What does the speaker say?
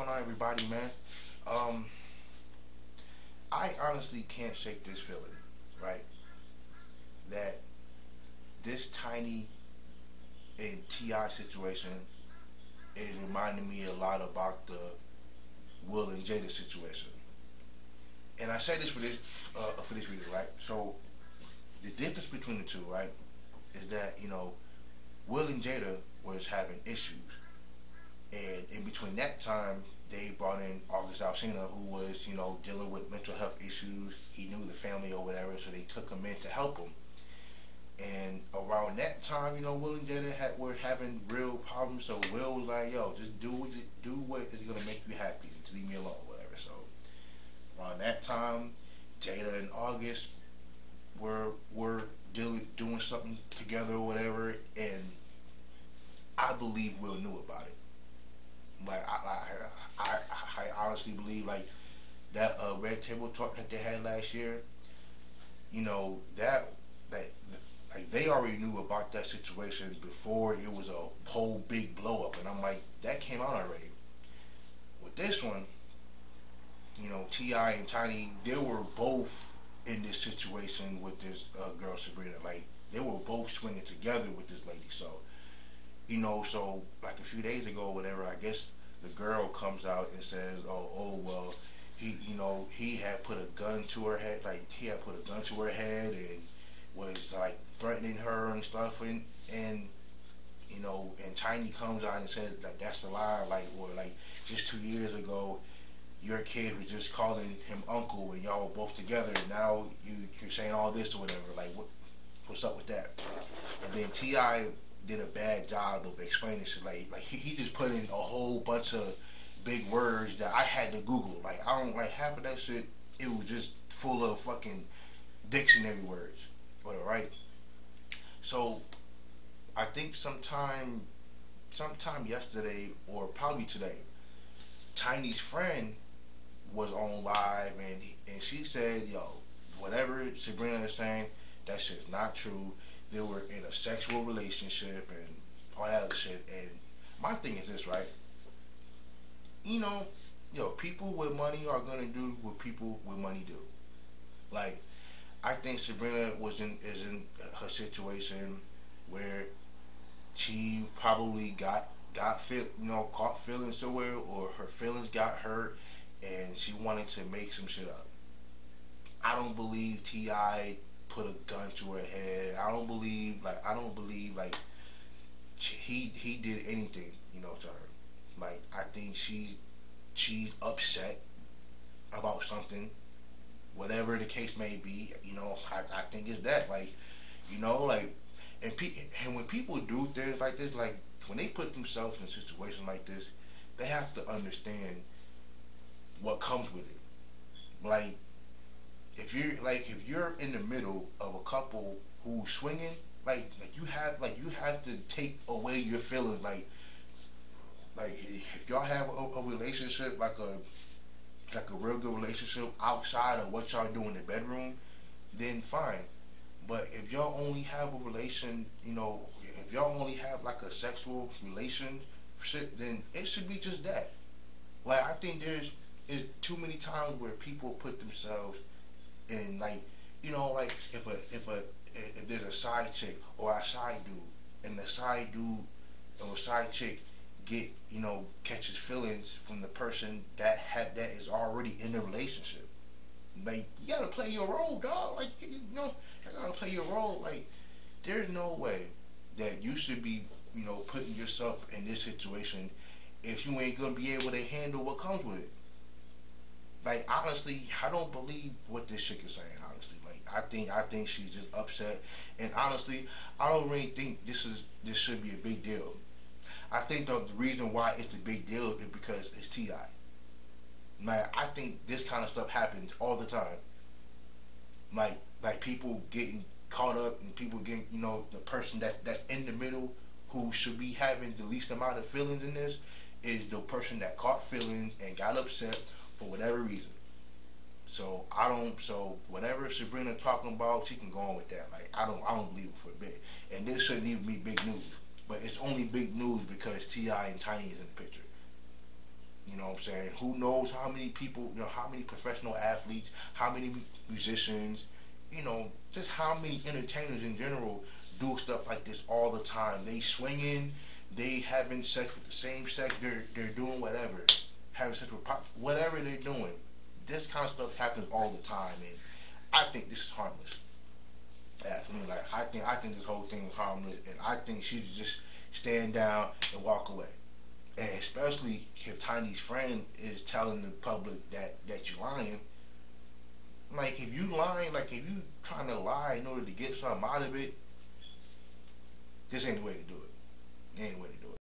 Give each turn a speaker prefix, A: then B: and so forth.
A: going on, everybody, man? Um, I honestly can't shake this feeling, right? That this Tiny and Ti situation is reminding me a lot about the Will and Jada situation. And I say this for this reason, right? So the difference between the two, right, is that Will and Jada was having issues, and in between that time, they brought in August Alsina, who was dealing with mental health issues. He knew the family or whatever, so they took him in to help him. And around that time, Will and Jada were having real problems. So Will was like, "Yo, just do what is gonna make you happy. Just leave me alone, whatever." So around that time, Jada and August were doing something together or whatever, and I believe Will knew about it. Like I honestly believe like that red table talk that they had last year. That like they already knew about that situation before it was a whole big blow up, and I'm like that came out already. With this one, Ti and Tiny, they were both in this situation with this girl Sabrina. Like they were both swinging together with this lady. So like a few days ago, or whatever, I guess the girl comes out and says, "Oh, well, he had put a gun to her head, like he had put a gun to her head and was like threatening her and stuff, and Tiny comes out and says like that's a lie, like or like just 2 years ago, your kid was just calling him uncle and y'all were both together, and now you're saying all this or whatever, like what's up with that?" And then Ti did a bad job of explaining shit. Like he just put in a whole bunch of big words that I had to Google. Like I don't like half of that shit. It was just full of fucking dictionary words. Whatever, right? So I think sometime yesterday or probably today, Tiny's friend was on live and she said, "Yo, whatever Sabrina is saying, that shit's not true. They were in a sexual relationship and all that other shit." And my thing is this, right? You know, people with money are gonna do what people with money do. Like, I think Sabrina is in her situation where she probably caught feelings somewhere, or her feelings got hurt, and she wanted to make some shit up. I don't believe Ti put a gun to her head. I don't believe like he did anything to her. Like I think she's upset about something, whatever the case may be. I think it's that like and when people do things like this, like when they put themselves in a situation like this, they have to understand what comes with it. Like if you're in the middle of a couple who's swinging, like you have to take away your feelings. Like if y'all have a relationship, like a real good relationship outside of what y'all do in the bedroom, then fine. But if y'all only have a relation, if y'all only have like a sexual relationship, then it should be just that. Like I think is too many times where people put themselves in like if there's a side chick or a side dude, and the side dude or side chick catches feelings from the person that is already in the relationship. Like you gotta play your role, dog. Like you gotta play your role. Like there's no way that you should be putting yourself in this situation if you ain't gonna be able to handle what comes with it. Like honestly, I don't believe what this chick is saying. Honestly, like I think she's just upset, and honestly, I don't really think this should be a big deal. I think the reason why it's a big deal is because it's Ti. Like I think this kind of stuff happens all the time. Like people getting caught up and people getting the person that's in the middle who should be having the least amount of feelings in this is the person that caught feelings and got upset for whatever reason. So I don't. So whatever Sabrina talking about, she can go on with that. Like I don't believe it for a bit. And this shouldn't even be big news. But it's only big news because Ti and Tiny is in the picture. You know what I'm saying? Who knows how many people, how many professional athletes, how many musicians, just how many entertainers in general do stuff like this all the time. They swinging, they having sex with the same sex, they're doing whatever, having sex with pop, whatever they're doing. This kind of stuff happens all the time, and I think this is harmless. Yeah, I mean, like I think this whole thing is harmless, and I think she should just stand down and walk away. And especially if Tiny's friend is telling the public that you're lying. Like if you lying, like if you trying to lie in order to get something out of it, this ain't the way to do it. It ain't the way to do it.